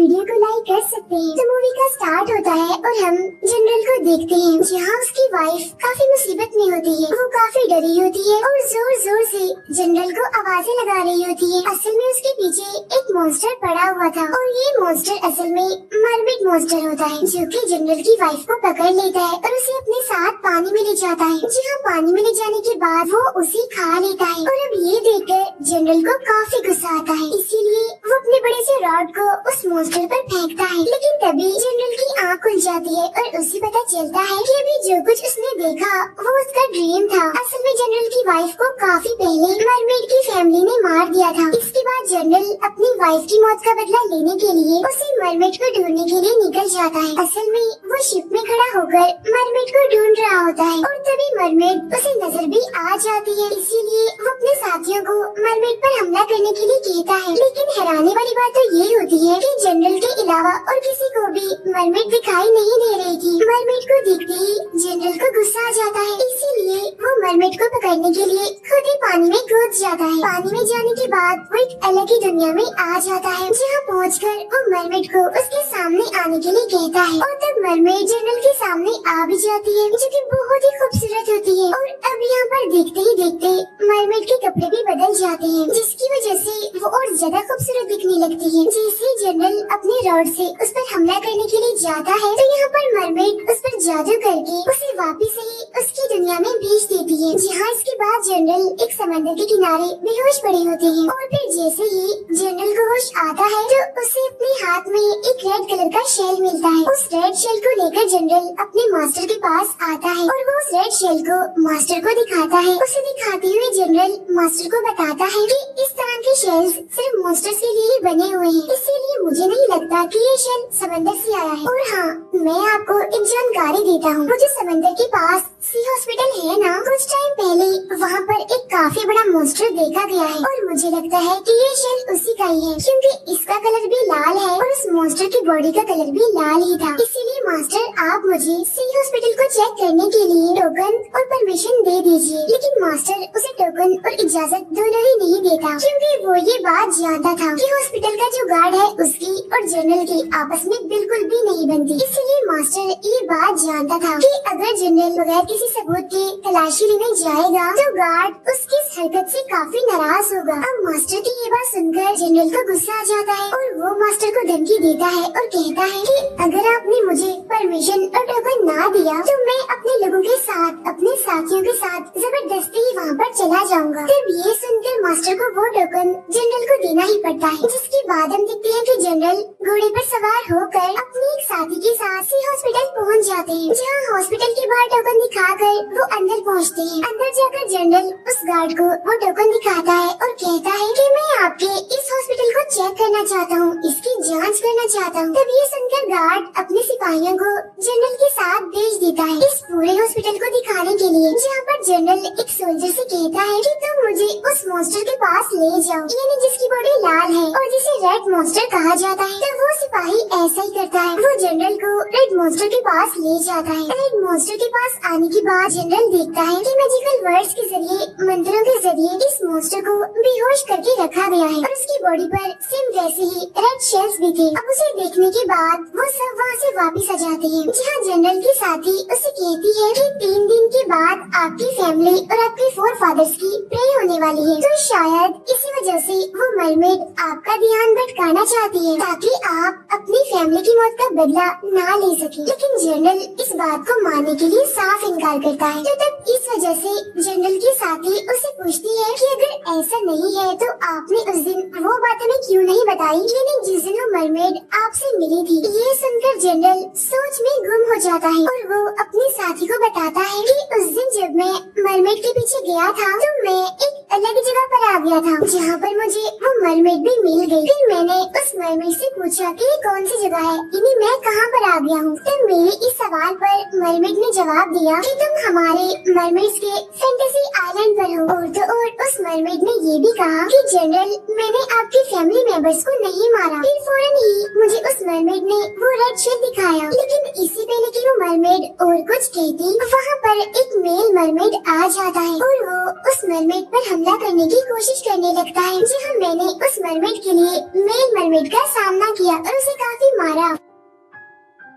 Video को like कर सकते हैं। तो मूवी का स्टार्ट होता है और हम जनरल को देखते हैं जहाँ उसकी वाइफ काफी मुसीबत में होती है। वो काफी डरी होती है और जोर जोर से जनरल को आवाजें लगा रही होती है। असल में उसके पीछे एक मॉन्स्टर पड़ा हुआ था और ये मॉन्स्टर असल में मरमिड मॉन्स्टर होता है जो कि जनरल की वाइफ को पकड़ लेता है और उसे अपने साथ पानी में ले जाता है। जहाँ पानी में ले जाने के बाद वो उसे खा लेता है और अब ये देखकर जनरल को काफी गुस्सा आता है, इसीलिए वो अपने बड़े से रॉड को उस मॉन्स्टर पर फेंकता है। लेकिन तभी जनरल की आँख खुल जाती है और उसे पता चलता है कि अभी जो कुछ उसने देखा वो उसका ड्रीम था। असल में जनरल की वाइफ को काफी पहले मरमेड की फैमिली ने मार दिया था। इसके बाद जनरल अपनी वाइफ की मौत का बदला लेने के लिए उसी मरमेड को ढूंढने के लिए निकल जाता है। असल में वो शिप में खड़ा होकर मरमेड को ढूंढ रहा होता है और तभी मरमेड उसे नजर भी आ जाती है, इसीलिए वो अपने साथियों को मरमेड पर हमला करने के लिए कहता है। लेकिन हैरानी वाली बात तो ये होती है कि जनरल के अलावा और किसी को भी मरमेड दिखाई नहीं दे रही थी। मरमेड को देखते ही जनरल को गुस्सा आ जाता है, इसीलिए वो मरमेड को पकड़ने के लिए खुद ही पानी में कूद जाता है। पानी में जाने के बाद वो एक अलग ही दुनिया में आ जाता है, जहाँ पहुंचकर वो मरमेड को उसके सामने आने के लिए कहता है और तब मरमेड जनरल के सामने आ भी जाती है जो कि बहुत ही खूबसूरत होती है। और अब यहाँ पर देखते ही देखते मरमेड के कपड़े भी बदल जाते हैं, जिसकी वजह से वो और ज्यादा खूबसूरत दिखने लगती है। जैसे जनरल अपने रॉड से उस पर हमला करने के लिए जाता है तो यहाँ पर मरमेड उस पर जादू करके उसे वापस से उसकी दुनिया में भेज देती है, जहाँ इसके बाद जनरल एक समंदर के किनारे बेहोश पड़े होते हैं। और फिर जैसे ही जनरल को होश आता है तो उसे अपने हाथ में एक रेड कलर का शेल मिलता है। उस रेड शेल को लेकर जनरल अपने मास्टर के पास आता है और वो उस रेड शेल को मास्टर को दिखाता है। उसे दिखाते हुए जनरल मास्टर को बताता है कि इस तरह के शेल्स सिर्फ मॉन्स्टर्स के लिए ही बने हुए हैं, इसीलिए मुझे नहीं लगता कि ये शेल समंदर से आया है। और हाँ, मैं आपको एक जानकारी देता हूँ, मुझे समंदर के पास सी हॉस्पिटल है ना, कुछ टाइम पहले वहाँ पर एक काफी बड़ा मॉन्स्टर देखा गया है और मुझे लगता है कि ये शेल उसी का ही है, क्योंकि इसका कलर भी लाल है और उस मॉन्स्टर की बॉडी का कलर भी लाल ही था। इसीलिए मास्टर आप मुझे सी हॉस्पिटल को चेक करने के लिए टोकन और परमिशन दे दीजिए। लेकिन मास्टर उसे टोकन और इजाजत दोनों ही नहीं देता, क्योंकि वो ये बात जानता था कि हॉस्पिटल का जो गार्ड है उसकी और जनरल की आपस में बिल्कुल भी नहीं बनती। इसीलिए मास्टर ये बात जानता था कि अगर जनरल बगैर किसी सबूत के तलाशी लेने जाएगा तो गार्ड उसकी इस हरकत से काफी नाराज होगा। अब मास्टर की ये बात सुनकर जनरल को गुस्सा आ जाता है और वो मास्टर को धमकी देता है और कहता है कि अगर आपने मुझे परमिशन और टोकन ना दिया तो मैं अपने लोगों के साथ, अपने साथियों के साथ जबरदस्ती वहाँ पर चला जाऊंगा। तब ये सुनकर मास्टर को वो टोकन जनरल को देना ही पड़ता है, जिसके बाद हम देखते हैं कि जनरल घोड़े पर सवार होकर अपने एक साथी के साथ सी हॉस्पिटल पहुँच जाते हैं, जहाँ हॉस्पिटल के बाहर टोकन दिखाकर वो अंदर पहुँचते हैं। अंदर जाकर जनरल उस गार्ड को वो टोकन दिखाता है और कहता है कि मैं आपके इस हॉस्पिटल को चेक करना चाहता हूँ, इसकी जांच करना चाहता हूँ। तब ये सुनकर गार्ड अपने सिपाहियों को जनरल के साथ भेज देता है इस पूरे हॉस्पिटल को दिखाने के लिए, जहाँ पर जनरल एक सोल्जर से कहता है कि तुम मुझे उस मॉन्स्टर के पास ले जाओ, यानी जिसकी बॉडी लाल है और जिसे रेड मॉन्स्टर कहा जाता है। तो वो सिपाही ऐसा ही करता है, वो जनरल को रेड मॉन्स्टर के पास ले जाता है। रेड मॉन्स्टर के पास आने के बाद जनरल देखता है कि मैजिकल वर्ड्स के जरिए, मंत्रों के जरिए इस मॉन्स्टर को बेहोश करके रखा गया है और उसकी बॉडी पर सेम वैसे ही रेड शेल्स भी थे। अब उसे देखने के बाद वो सब वहाँ से वापस आ जाते हैं, जहाँ जनरल की साथी उसे कहती है कि 3 दिन के बाद आपकी फैमिली और आपके 4 फादर्स की प्रे होने वाली है, तो शायद इसी वजह से वो मरमेड आपका ध्यान भटकाना चाहती है ताकि आप अपनी फैमिली की मौत का बदला ना ले सके। लेकिन जनरल इस बात को मानने के लिए साफ इनकार करता है। तो तब इस वजह से जनरल की साथी उसे पूछती है कि अगर ऐसा नहीं है तो आपने उस दिन वो बात हमें क्यों नहीं बताई, यानी जिस दिन वो मरमेड आपसे मिली थी। ये सुनकर जनरल सोच में गुम हो जाता है और वो अपने साथी को बताता है कि उस दिन जब मैं मरमेड के पीछे गया था तो मैं एक अलग जगह पर आ गया था, जहाँ पर मुझे वो मरमेड भी मिल गई। फिर मैंने उस मरमेड से पूछा कि ये कौन सी जगह है, यानी मैं कहाँ पर आ गया हूँ। तो मेरे इस सवाल पर मरमेड ने जवाब दिया कि तुम हमारे मरमेड्स के फैंटेसी आइलैंड पर हो। और तो और उस मरमेड ने ये भी कहा कि जनरल मैंने आपकी फैमिली मेंबर्स को नहीं मारा। फिर 4 फौरन ही मुझे उस मरमेड ने वो रेड शेल दिखाया, लेकिन इससे पहले कि वो मरमेड और कुछ कहती, वहाँ पर एक मेल मरमेड आ जाता है और वो उस मरमेड पर हमला करने की कोशिश करने लगता है। जी हाँ, मैंने उस मरमेड के लिए मेल मरमेड का सामना किया और उसे काफी मारा।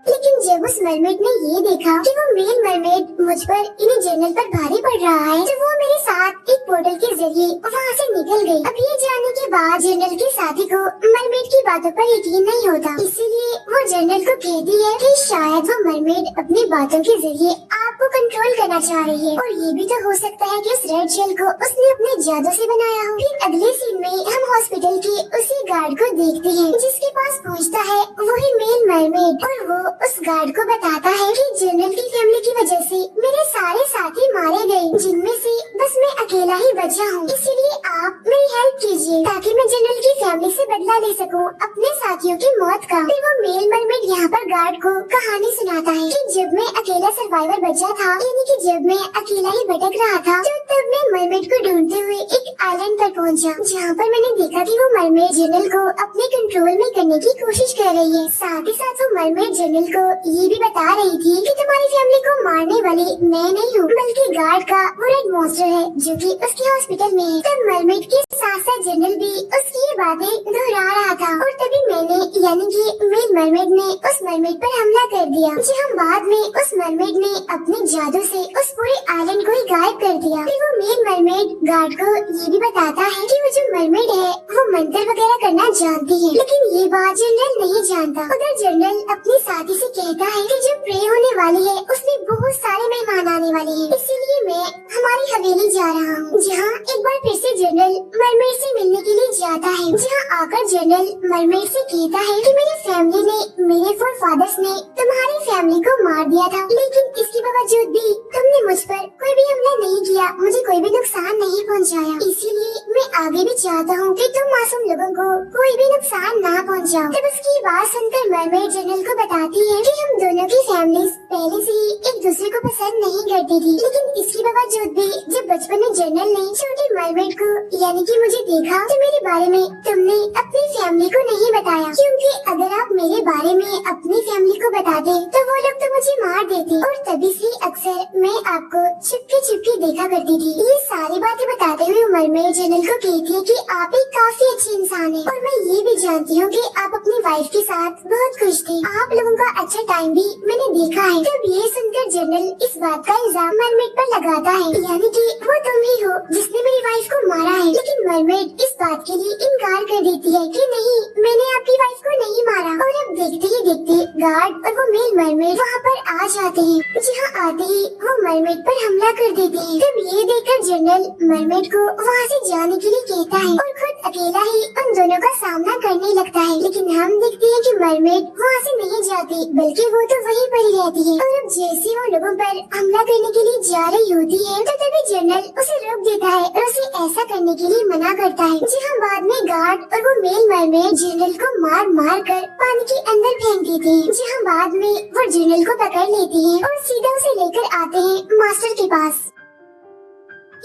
लेकिन जब उस मरमेड ने ये देखा कि वो मेल मरमेड मुझ पर इन्हें जनरल पर भारी पड़ रहा है, तो वो मेरे साथ एक पोर्टल के जरिए वहाँ से निकल गई। अब ये जानने के बाद जनरल के साथी को मरमेड की बातों पर यकीन नहीं होता, इसीलिए वो जनरल को कहती है कि शायद वो मरमेड अपनी बातों के जरिए आपको कंट्रोल करना चाह रही है, और ये भी तो हो सकता है कि उस रेड शेल को उसने अपने जादू से बनाया हो। फिर अगले सीन में हम हॉस्पिटल के उसी गार्ड को देखते हैं जिसके पास पहुँचता है वही मेल मरमेड, और वो उस गार्ड को बताता है कि जनरल की फैमिली की वजह से मेरे सारे साथी मारे गए, जिनमें से बस मैं अकेला ही बचा हूँ। इसीलिए आप मेरी हेल्प कीजिए ताकि मैं जनरल की फैमिली से बदला ले सकूँ अपने साथियों की मौत का। फिर वो मेल मरमेड यहाँ पर गार्ड को कहानी सुनाता है कि जब मैं अकेला सर्वाइवर बचा था, यानी कि जब मैं अकेला ही भटक रहा था, तो तब मैं मरमेड को ढूंढते हुए एक आइलैंड पर पहुँचा, जहाँ पर मैंने देखा कि वो मरमेड जनरल को अपने कंट्रोल में करने की कोशिश कर रही है। साथ ही साथ वो मरमेड जनरल को ये भी बता रही थी कि तुम्हारी फैमिली को मारने वाली मैं नहीं हूँ, बल्कि गार्ड का वो रेड मॉन्स्टर है जो कि उसके हॉस्पिटल में है। तब मरमेड के साथ साथ जनरल भी उसकी ये बातें दोहरा रहा था, और तभी मैंने यानी कि मेल मरमेड ने उस मरमेड पर हमला कर दिया। जी हम बाद में उस मरमेड ने अपने जादू से उस पूरे आइलैंड को ही गायब कर दिया। फिर वो मेल मरमेड गार्ड को ये भी बताता है कि वो जो मरमेड है वो मंत्र वगैरह करना जानती है, लेकिन ये बात जनरल नहीं जानता। उधर जनरल अपने साथी से कहता है कि जो प्रे होने वाली है उसमें बहुत सारे मेहमान आने वाले हैं, इसीलिए मैं हमारी हवेली जा रहा हूँ। जहाँ एक बार फिर से जनरल मरमेड से मिलने के लिए जाता है, जहाँ आकर जनरल मरमेड से कहता है कि मेरी फैमिली ने, मेरे फोरफादर्स ने तुम्हारी फैमिली को मार दिया था, लेकिन इसके बावजूद भी तुमने मुझ पर कोई भी हमला नहीं किया, मुझे कोई भी नुकसान नहीं पहुँचाया। इसीलिए मैं आगे भी चाहता हूँ कि तुम मासूम लोगों को कोई भी नुकसान ना पहुँचाओ। तब उसकी बात सुनकर मरमेड जनरल को बताती है कि हम दोनों की फैमिलीज पहले से ही एक दूसरे को पसंद नहीं करती थी, लेकिन इसके बावजूद भी जब बचपन में जनरल ने छोटी मरमेड को यानी कि मुझे देखा, तो मेरे बारे में तुमने अपनी फैमिली को नहीं बताया, क्योंकि अगर आप मेरे बारे में अपनी फैमिली को बताते तो वो लोग तो मुझे मार देते, और तभी से अक्सर मैं आपको छुपके छुपके देखा करती थी। ये सारी बातें बताते हुए मरमेड जनरल को कहती है कि आप एक काफी अच्छे इंसान हैं, और मैं ये भी जानती हूँ कि आप अपनी वाइफ के साथ बहुत खुश थे, आप लोगों का अच्छा टाइम भी मैंने देखा है। तब ये सुनकर जनरल इस बात का इल्जाम मरमेड पर लगाता है, यानी कि वो तुम ही हो जिसने मेरी वाइफ को मारा है। लेकिन मरमेड इस बात के लिए इनकार कर देती है कि नहीं, मैंने आपकी वाइफ को नहीं मारा। और अब देखते ही देखते गार्ड और वो मेल मरमेड वहाँ पर आ जाते हैं। जहाँ आते ही वो मरमेड पर हमला कर देते हैं। तब ये देखकर जनरल मरमेड को वहाँ से जाने के लिए कहता है और खुद अकेला ही उन दोनों का सामना करने लगता है। लेकिन हम देखते हैं कि मरमेड वहाँ से नहीं जाती, बल्कि वो तो वहीं पर ही रहती है। और अब जैसे वो लोगों पर हमला करने के लिए जा रही होती है, तो तभी जनरल उसे रोक देता है और उसे ऐसा करने के लिए मना करता है। जहाँ बाद में गार्ड और वो मेल मरमेड जनरल को मार मार कर पानी के अंदर फेंक देते हैं। जहाँ बाद में वो जनरल को पकड़ लेते हैं और सीधा उसे लेकर आते हैं मास्टर के पास।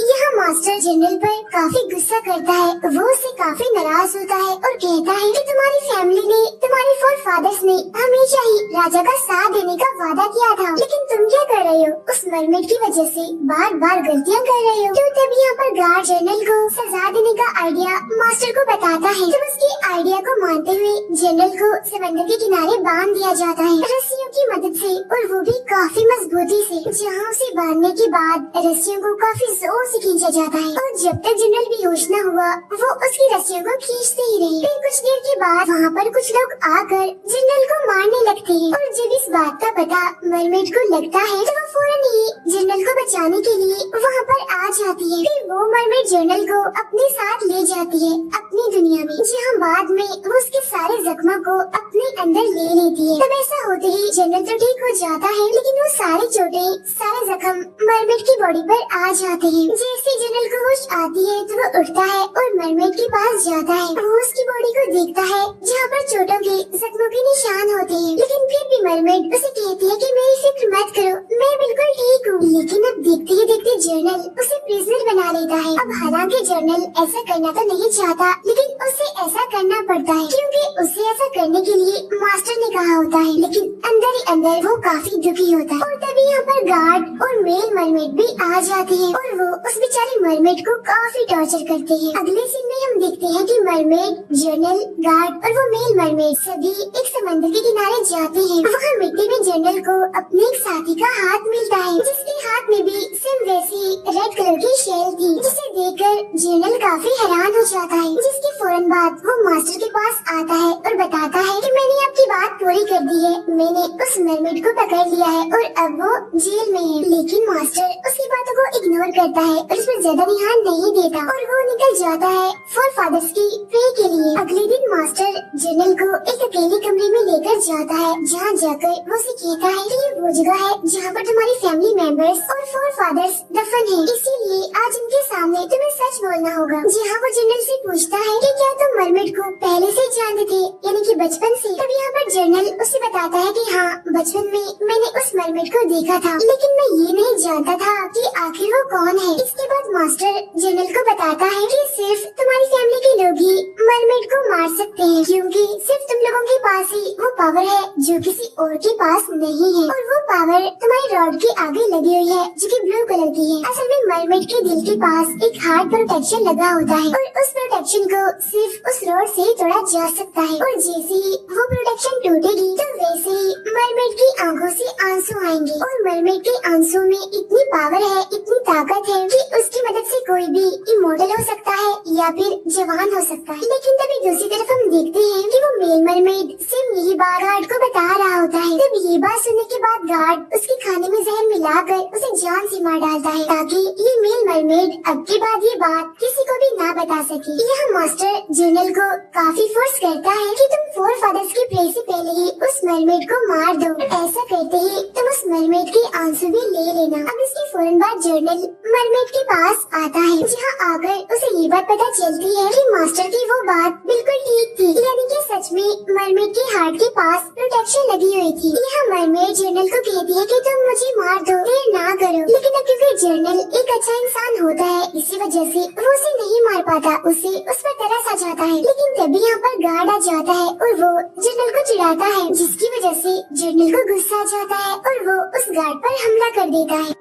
यहाँ मास्टर जनरल पर काफी गुस्सा करता है, वो उससे काफी नाराज होता है और कहता है कि तुम्हारी फैमिली ने, तुम्हारे फोरफादर्स ने हमेशा ही राजा का साथ देने का वादा किया था, लेकिन तुम क्या कर रहे हो, उस मरमेड की वजह से बार बार गलतियाँ कर रहे हो। तो तब यहाँ पर गार्ड जनरल को सजा देने का आइडिया मास्टर को बताता है। तब उसके आइडिया को मानते हुए जनरल को समंदर के किनारे बांध दिया जाता है रस्सियों की मदद से, और वो भी काफी मजबूती से। जहाँ उसे बांधने के बाद रस्सियों को काफी जोर से खींचा जाता है, और जब तक जनरल बेहोश न हुआ वो उसकी रस्सियों को खींचते ही रहे। फिर कुछ देर के बाद वहाँ पर कुछ लोग आकर जनरल को मारने लगते हैं, और जब इस बात का पता मरमेड को लगता है तो वो फौरन ही जनरल को बचाने के लिए वहाँ पर आ जाती है। फिर वो मरमेड जनरल को अपने साथ ले जाती है अपनी दुनिया में, जहाँ बाद में वो उसके सारे जख्मों को अपने अंदर ले लेती है। तब ऐसा होते ही जनरल तो ठीक हो जाता है, लेकिन वो सारे चोटें, सारे जख्म मरमेड की बॉडी पर आ जाते हैं। जैसे जनरल को होश आती है तो वो उठता है और मरमेड के पास जाता है। वो उसकी बॉडी को देखता है जहाँ पर चोटों के, जख्मों के निशान होते हैं, लेकिन फिर भी मरमेड उसे कहती है कि मेरी फिक्र मत करो, मैं बिल्कुल ठीक हूँ। लेकिन अब देखते ही देखते जनरल उसे प्रिजनर बना लेता है। अब हालांकि जनरल ऐसा करना तो नहीं चाहता, लेकिन उसे ऐसा करना पड़ता है क्योंकि उसे ऐसा करने के लिए मास्टर ने कहा होता है, लेकिन अंदर ही अंदर वो काफी दुखी होता है। और तभी यहाँ पर गार्ड और मेल मरमेड भी आ जाते हैं और वो उस बेचारी मरमेड को काफी टॉर्चर करते हैं। अगले सीन में हम देखते हैं कि मरमेड, जनरल, गार्ड और वो मेल मरमेड सभी एक समंदर के किनारे जाते हैं। वहाँ मिट्टी में जनरल को अपने एक साथी का हाथ मिलता है, जिसके हाथ में भी सेम वैसी रेड कलर की शेल थी, जिसे देखकर जनरल काफी हैरान हो जाता है। जिसके फौरन बाद वो मास्टर के पास आता है और बताता है कि मैंने आपकी बात पूरी कर दी है, मैंने उस मरमेड को पकड़ लिया है और अब वो जेल में है। लेकिन मास्टर उसकी बातों को इग्नोर करता है और उस पर ज्यादा ध्यान नहीं देता और वो निकल जाता है फोर फादर्स की प्रे के लिए। अगले दिन मास्टर जनरल को एक अकेले कमरे में लेकर जाता है, जहाँ जाकर वो उसे कहता है कि ये वो जगह है जहाँ पर तुम्हारी फैमिली मेंबर्स और फोर फादर्स दफन है, इसीलिए आज उनके सामने तुम्हें सच बोलना होगा। जहाँ वो जनरल से पूछता है कि क्या तुम मरमेड को पहले से जानते थे, यानी कि बचपन से। तब यहाँ पर जनरल उसे बताता है कि हाँ, बचपन में मैंने उस मरमेड को देखा था, लेकिन मैं ये नहीं जानता था कि आखिर वो कौन है। इसके बाद मास्टर जनरल को बताता है कि सिर्फ तुम्हारी फैमिली के लोग ही मरमेड को मार सकते हैं, क्योंकि सिर्फ तुम लोगों के पास ही वो पावर है जो किसी और के पास नहीं है, और वो पावर तुम्हारी रॉड के आगे लगी हुई है जो कि ब्लू कलर की है। असल में मरमेड के दिल के पास एक हार्ट प्रोटेक्शन लगा होता है और उस प्रोटेक्शन को सिर्फ उस रॉड से ही तोड़ा जा सकता है, और जैसे ही वो प्रोटेक्शन टूटेगी तो वैसे ही मरमेड की आंखों से आंसू आएंगे, और मरमेड के आंसू में इतनी पावर है, इतनी ताकत है कि उसकी मदद से कोई भी इमोर्टल हो सकता है या फिर जवान हो सकता है। लेकिन तभी दूसरी तरफ हम देखते हैं कि वो मेल मरमेड सिर्फ यही बात गार्ड को बता रहा होता है। तब ये बात सुनने के बाद गार्ड उसके खाने में जहर मिलाकर उसे जान से मार डालता है, ताकि ये मेल मरमेड अब के बाद ये बात किसी को भी ना बता सके। यह मास्टर जनरल को काफी फोर्स करता है कि तुम फोर फादर्स की प्रे से पहले ही उस मरमेड को मार दो, ऐसा करते ही तुम उस मरमेड के आंसू भी ले लेना। अब इसके फौरन बाद जनरल मरमेड के पास आता है, जहाँ आकर उसे ये बात पता चलती है कि मास्टर की वो बात बिल्कुल ठीक थी, यानी कि सच में मरमेड के हार्ट के पास प्रोटेक्शन लगी हुई थी। यह मरमेड जनरल को कहती है कि तुम मुझे मार दो, देर ना करो। लेकिन अब क्योंकि जनरल एक अच्छा इंसान होता है, इसी वजह से वो उसे नहीं मार पाता, उसे उस पर तरस आ जाता है। लेकिन तभी यहाँ पर गार्ड आ जाता है और वो जनरल को चिढ़ाता है, जिसकी वजह से जनरल को गुस्सा आ जाता है और वो उस गार्ड पर हमला कर देता है।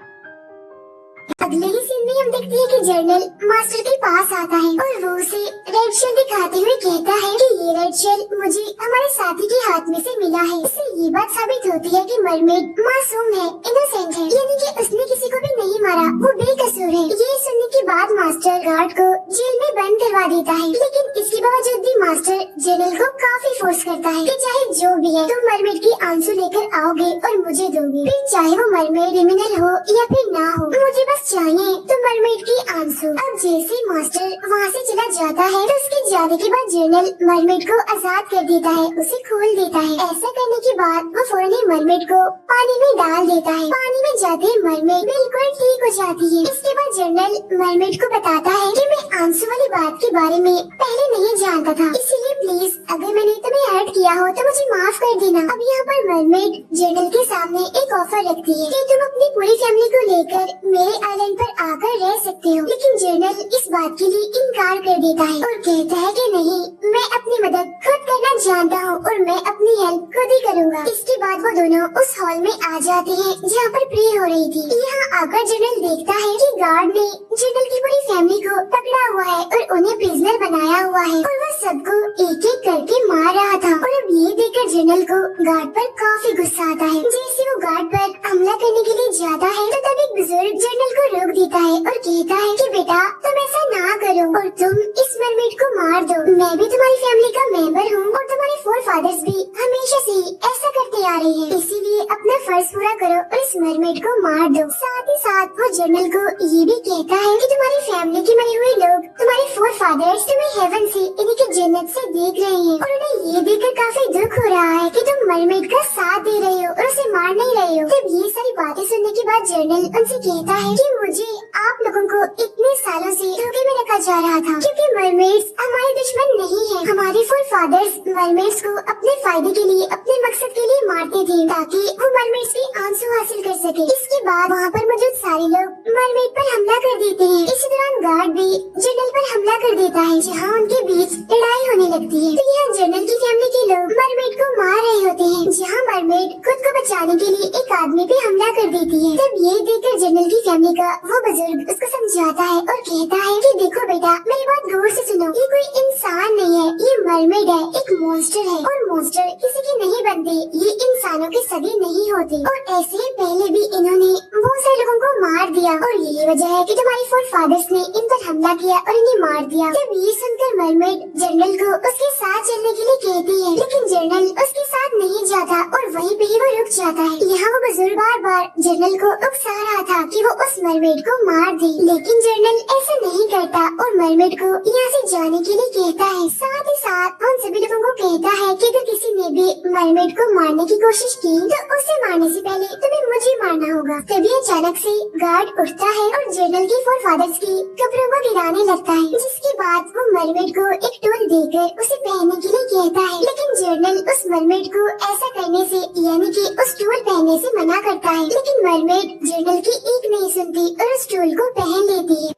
अगले ही सीन में हम देखते हैं कि जनरल मास्टर के पास आता है और वो उसे रेड शेल दिखाते हुए कहता है कि ये रेड शेल मुझे हमारे साथी के हाथ में से मिला है। इससे ये बात साबित होती है कि मरमेड मासूम है, इनोसेंट है, यानी कि उसने किसी को भी नहीं मारा, वो बेकसूर है। ये सुनने के बाद मास्टर गार्ड को जेल में बंद करवा देता है, लेकिन इसके बावजूद भी मास्टर जनरल को काफी फोर्स करता है कि चाहे जो भी है तुम मरमेड के आंसू लेकर आओगे और मुझे दोगे, फिर चाहे वो मरमेड क्रिमिनल हो या फिर ना हो, मुझे बस चाहिए तो मरमेड की आंसू। अब जैसे मास्टर वहाँ से चला जाता है तो उसके जाने के बाद जनरल मरमेड को आजाद कर देता है, उसे खोल देता है। ऐसा करने के बाद वो फौरन ही मरमेड को पानी में डाल देता है। पानी में जाते ही मरमेड बिल्कुल ठीक हो जाती है। इसके बाद जनरल मरमेड को बताता है कि मैं आंसू वाली बात के बारे में पहले नहीं जानता था, इसीलिए प्लीज अगर मैंने तुम्हें हर्ट किया हो तो मुझे माफ कर देना। अब यहाँ पर मरमेड जनरल के सामने एक ऑफर रखती है कि तुम अपनी पूरी फैमिली को लेकर मेरे आइलैंड पर आकर रह सकते हो, लेकिन जनरल इस बात के लिए इनकार कर देता है और कहता है कि नहीं, मैं अपनी मदद खुद करना जानता हूँ और मैं अपनी हेल्प खुद ही करूँगा। इसके बाद वो दोनों उस हॉल में आ जाते हैं जहाँ पर प्रे हो रही थी। यहाँ आकर जनरल देखता है कि गार्ड ने जनरल की पूरी फैमिली को पकड़ा हुआ है और उन्हें प्रिजनर बनाया हुआ है और वो सबको एक एक करके मार रहा था। और अब ये देखकर जनरल को गार्ड पर काफी गुस्सा आता है। जैसे वो गार्ड पर हमला करने के लिए जाता है तो तब एक बुजुर्ग जनरल को रोक देता है और कहता है कि बेटा तुम ऐसा ना करो और तुम इस मरमेड को मार दो। मैं भी तुम्हारी फैमिली का मेंबर हूँ और तुम्हारे फोर फादर्स भी हमेशा से ऐसा करते आ रहे हैं, इसीलिए अपना फर्ज पूरा करो और इस मरमेड को मार दो। साथ ही साथ वो जनरल को ये भी कहता है कि तुम्हारी फैमिली के मरे हुए लोग, तुम्हारे फोर फादर्स तुम्हें हेवन से यानी कि जन्नत से देख रहे हैं और उन्हें ये देखकर काफी दुख हो रहा है कि तुम मरमेड का साथ दे रहे हो और उसे मार नहीं रहे हो। तब ये सारी बातें सुनने के बाद जनरल उनसे कहता है कि मुझे आप लोगों को इतने सालों से धोखे में रखा जा रहा था, क्योंकि मरमेड्स हमारे दुश्मन नहीं है। हमारे फोर फादर्स मरमेड्स को अपने फायदे के लिए अपने मकसद के लिए मारते थे ताकि वो मरमेड्स के आंसू हासिल कर सके। इसके बाद वहाँ पर मौजूद सारे लोग मरमेड पर हमला कर देते हैं। इसी दौरान गार्ड भी जनरल पर हमला कर देता है, जहाँ उनके बीच लड़ाई होने लगती है। तो यहाँ जनरल की फैमिली के लोग मरमेड को मार रहे होते हैं, जहाँ मरमेड खुद को बचाने के लिए एक आदमी पे हमला कर देती है। तब ये देखकर जनरल की फैमिली का वो बुजुर्ग उसको समझाता है और कहता है कि देखो बेटा, मेरी बात गौर से सुनो, ये कोई इंसान नहीं है, ये मरमेड है, एक मॉन्स्टर है। और मॉन्स्टर किसी के नहीं बनते, ये इंसानों के सगे नहीं होते। और ऐसे ही पहले भी इन्होंने बहुत सारे लोगों को मार दिया और यही वजह है कि तुम्हारे फोरफादर्स ने इन पर हमला किया और इन्हें मार दिया। जब ये सुनकर मरमेड जनरल को उसके साथ चलने के लिए कहती है, लेकिन जनरल उसके साथ नहीं जाता और वहीं पे ही वो रुक जाता है। यहाँ वो बुजुर्ग बार बार जनरल को उकसा रहा था कि वो उस मरमेड को मार दे, लेकिन जनरल ऐसा नहीं करता और मरमेड को यहाँ से जाने के लिए कहता है। साथ ही साथ उन सभी लोगों को कहता है कि अगर किसी ने भी मरमेड को मारने की कोशिश की तो उसे मारने से पहले तुम्हें मुझे मारना होगा। तभी अचानक से गार्ड उठता है और जनरल के फोरफादर्स की कपड़ों को गिराने लगता है, जिसके बाद वो मरमेड को एक टूल देकर उसे पहनने के लिए कहता है। लेकिन जनरल उस मरमेड को ऐसा करने से यानी कि उस टूल पहनने से मना करता है, लेकिन मरमेड जनरल की एक नहीं सुनती और उस टूल को पहन लेती है,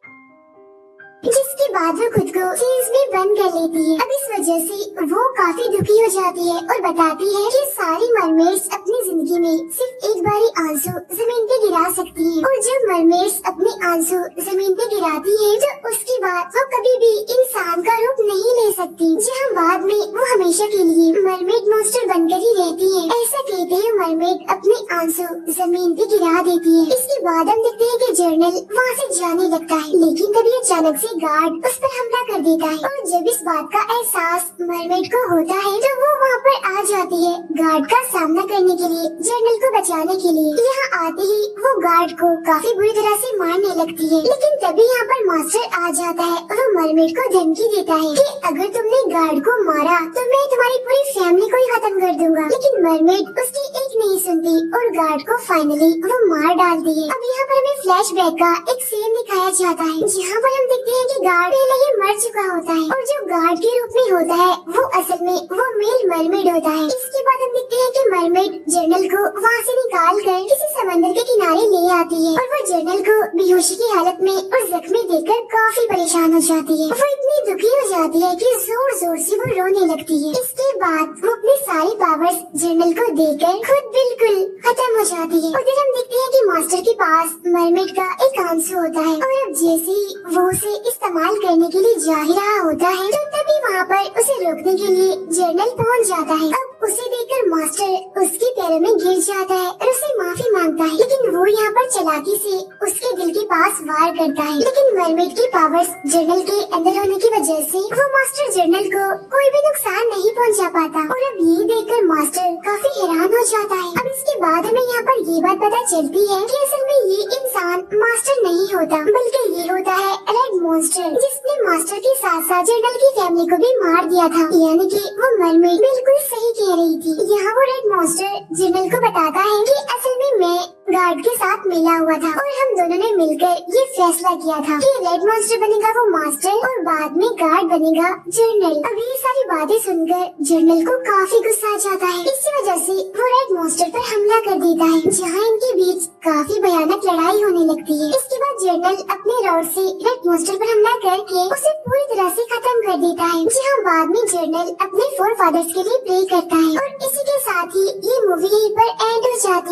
जिसके बाद वो खुद को चेंज में बंद कर लेती है। अब इस वजह से वो काफी दुखी हो जाती है और बताती है कि सारी मरमेड्स अपनी जिंदगी में सिर्फ एक बार ही आंसू जमीन पे गिरा सकती हैं, और जब मरमेड्स अपने आंसू जमीन पे गिराती है तो उसके बाद वो कभी भी इंसान का रूप नहीं ले सकती, जहाँ बाद में वो हमेशा के लिए मरमेड मॉन्स्टर बनकर ही रहती है। ऐसा कहते हुए मरमेड अपने आंसू जमीन पे गिरा देती है। इसके बाद हम देखते हैं कि जनरल वहाँ से जाने लगता है, लेकिन तभी अचानक से गार्ड उस पर हमला कर देता है। और जब इस बात का एहसास मरमेड को होता है तो वो वहाँ पर आ जाती है गार्ड का सामना करने के लिए, जनरल को बचाने के लिए। यहाँ आते ही वो गार्ड को काफी बुरी तरह से मारने लगती है, लेकिन तभी यहाँ पर मास्टर आ जाता है और वो मरमेड को धमकी देता है कि अगर तुमने गार्ड को मारा तो मैं तुम्हारी पूरी फैमिली को ही खत्म कर दूंगा। लेकिन मरमेड उसकी एक नहीं सुनती और गार्ड को फाइनली वो मार डालती है। अब यहाँ पर हमें फ्लैशबैक का एक सीन दिखाया जाता है, जहाँ पर हम देखते हैं कि गार्ड पहले ही मर चुका होता है और जो गार्ड के रूप में होता है वो असल में वो मेल मरमेड होता है। इसके बाद हम देखते हैं कि मरमेड जनरल को वहाँ से निकाल कर किसी समंदर के किनारे ले आती है और वो जनरल को बेहोशी की हालत में और जख्मी देखकर काफी परेशान हो जाती है। वो इतनी दुखी हो जाती है कि जोर जोर से वो रोने लगती है। इसके बाद वो अपने सारे पावर्स जनरल को देकर खुद बिल्कुल खत्म हो जाती है। उधर हम देखते हैं कि मास्टर के पास मरमेड का एक आंसू होता है और अब जैसे ही वो उसे इस्तेमाल करने के लिए जा ही रहा होता है तो तभी वहाँ पर उसे रोकने के लिए जनरल पहुँच जाता है। अब उसे देखकर मास्टर उसके पैरों में गिर जाता है और उसे माफी मांगता है, लेकिन वो यहाँ पर चालाकी से उसके दिल के पास वार करता है। लेकिन मरमेड की पावर्स जनरल के अंदर होने की वजह से वो मास्टर जनरल को कोई भी नुकसान नहीं पहुँचा पाता और अब ये देखकर मास्टर काफी हैरान हो जाता है। अब इसके बाद हमें यहाँ पर ये बात पता चलती है कि असल में ये इंसान मास्टर नहीं होता बल्कि ये होता है रेड मॉन्स्टर, जिसने मास्टर के साथ साथ जनरल की फैमिली को भी मार दिया था। यानी कि वो मरमेड बिल्कुल सही कह रही थी। यहाँ वो रेड मॉन्स्टर जनरल को बताता है कि असल में मैं गार्ड के साथ मिला हुआ था और हम दोनों ने मिलकर ये फैसला किया था कि रेड मॉन्स्टर बनेगा वो मास्टर और बाद में गार्ड बनेगा जनरल। अब ये सारी बातें सुनकर जनरल को काफी गुस्सा आ जाता है। इसी वजह से वो रेड मॉन्स्टर पर हमला कर देता है, जहाँ इनके बीच काफी भयानक लड़ाई होने लगती है। इसके बाद जनरल अपने रॉड से रेड मॉन्स्टर पर हमला करके उसे पूरी तरह से खत्म कर देता है, जहाँ बाद में जनरल अपने फोरफादर्स के लिए प्रे करता है। और इसी के साथ ही ये मूवी यहीं पर एंड हो जाती है।